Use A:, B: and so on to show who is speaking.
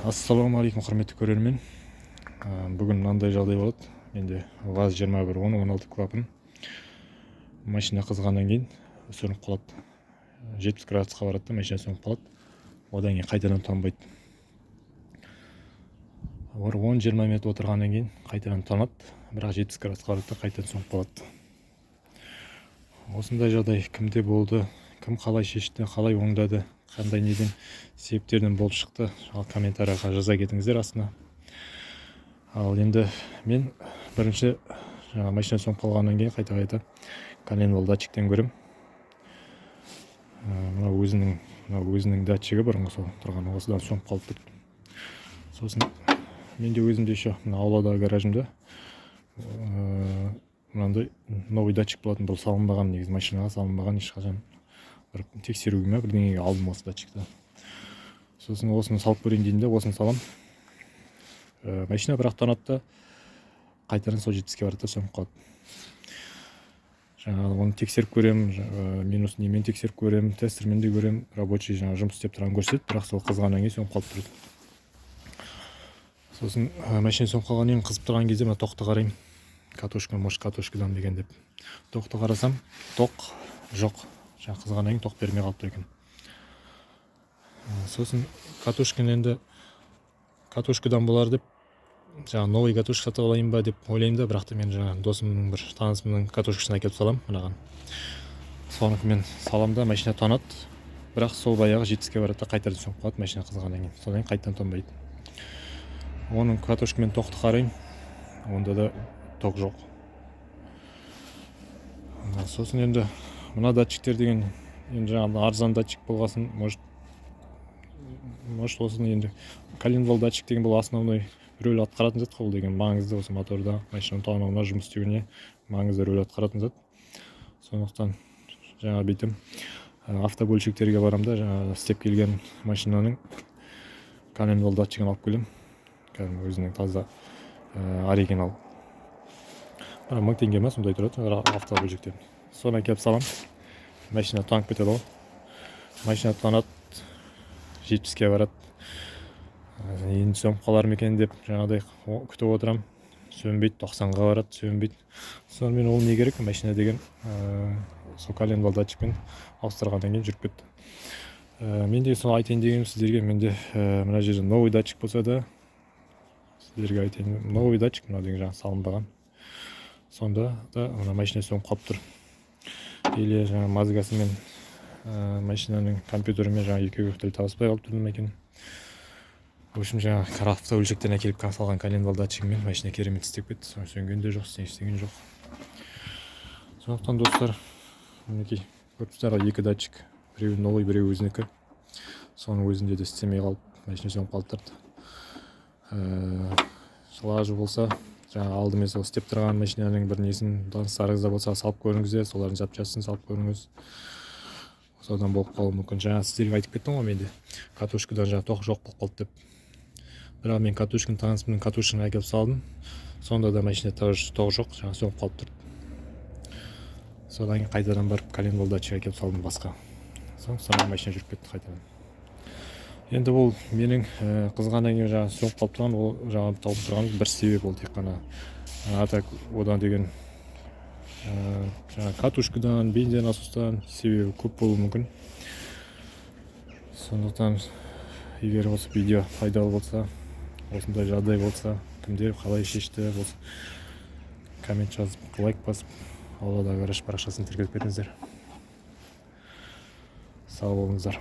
A: Ассалаумағалейкум құрметті көрермен. Бүгін мынандай жағдай болады. Менде ВАЗ-21-10-16 клапан машина қызғаннан кейін сөніп қалады. 70 градусқа барады да машина сөніп қалады. Одан кейін қайтадан тонбайды. 10-20 минут отырғаннан кейін қайтадан тонады, бірақ 70 градусқа барады да қайтадан сөніп қалады. Осындай жағдай кімде болды, кім қалай шешті, қалай оңдады, қандай неден себептерден болып шықты, ал комментарийға жаза кетіңіздер астына. Ал енді мен бірінші машина сөніп қалғаннан кейін қайта коленвал датчиктен көрем. Мына өзінің датчигі бұрынғы сол тұрған, осыдан сөніп қалып тұр. Сосын менде өзімде еще мына ауладағы гаражымда мынандай новый датчик болатын. Бұл салынбаған, негізі машинаға салынбаған, ешқашан бір тексеруге ме бірдеңеге алдым осы датчикті. Сосын осыны салып көрейін деймін де, осыны салам. Машина бірақ тонады да қайтадан сол 70-ке барады да сөніп қалады. Жаңағы оны тексеріп көрем, минус немен тексеріп көрем, тестермен де көрем, рабочий жаңағы жұмыс істеп тұрған көрсетеді, бірақ сол қызғаннан кейін сөніп қалып тұрады. Сосын машина сөніп қалғаннан кейін қызып тұрған кезде мына тоқты қараймын. Катушка, может катушкадан деген деп. Тоқты қарасам, тоқ жоқ. Жаңа қызғаннан кейін тоқ бермей қалып тұр екен. Сосын катушкадан болар деп, жаңа новый катушка сатып алайын ба деп ойлаймын да, бірақ та мен жаңа досымның бір танысымның катушкасын әкеліп салам мынаған. Соныкімен салам да машина тонады, бірақ сол баяғы 70-ке барады да қайтадан сөніп қалады машина қызғаннан кейін. Содан кейін қайтадан тонбайды. Оның катушкамен тоқты қараймын, онда да тоқ жоқ. Сосын енді мына датчиктер деген енді жаңағы арзан датчик болғасын, может осыны енді коленвал датчик деген бұл основной рөл атқаратын зат қой, деген маңызды, осы моторда машинаның тонауына, жұмыс істеуіне маңызды рөл атқаратын зат. Сондықтан жаңа бүйтім автобөлшектерге барам да, жаңа істеп келген машинаның коленвал датчигін алып келем. Кәдімгі өзінің таза оригинал. 1000 теңге ма сондай тұрады автобөлшектен. Соны әкеліп салам. Машина тонып кетеді ғой. Машина тонады, 70-ке барады. Енді сөніп қалар ма екен деп жаңағыдай күтіп отырам. Сөнбейді, 90-ға барады, сөнбейді. Сонымен ол не керек? Машина деген сол коленвал датчикпен ауыстырғаннан кейін жүріп кетті. Мен де соны айтайын дегенім сіздерге, менде мына жерде новый датчик болса да, сіздерге айтайын, новый датчик мына деген жаңа салынбаған. Сонда да мына машина сөніп қалып тұр. Или жаңа мазгасымен машинаның компьютерімен жаңа екеуі тіл табыспай қалып тұрды ма екен. В общем, жаңа автобөлшектен әкеліп салған коленвал датчигімен машина керемет істеп кетті. Сөнген де жоқ, істеген жоқ. Сондықтан достар, мінекей көріпсіздер, 2 датчик, біреуі новый, біреуі өзінікі. Соның өзінде де істемей қалып, машина сөніп қалып тұрды. Лажы болса, жаңа алдымен сол істеп тұрған машинаның бір несін, таныстарыңызда болса салып көріңіздер, солардың запчастысын салып көріңіз. Содан болып қалуы мүмкін. Жаңа сіздерге айтып кеттім ғой, менде катушкадан жаңа тоқ жоқ болып қалды деп. Бірақ мен танысымның катушкасын әкеліп салдым. Сонда да машина тоқ жоқ, жаңа сөніп қалып тұрды. Содан кейін қайтадан барып коленвал датчик әкеліп салдым басқа. Содан машина жүріп кетті қайтадан. Енді бұл менің қызғаннан кейін жаңа сөніп қалып тұрған, ол жаңа тауып тұрған бір себеп ол тек қана. Так одан деген жаңа катушкадан, бензин насостан себебі көп болуы мүмкін. Сондықтан егер осы видео пайдалы болса, осындай жағдай болса, кімдер қалай шешті болса, коммент жазып, лайк басып, ауладағы гараж парақшасын тіркеліп кетіңіздер. Сау болыңыздар.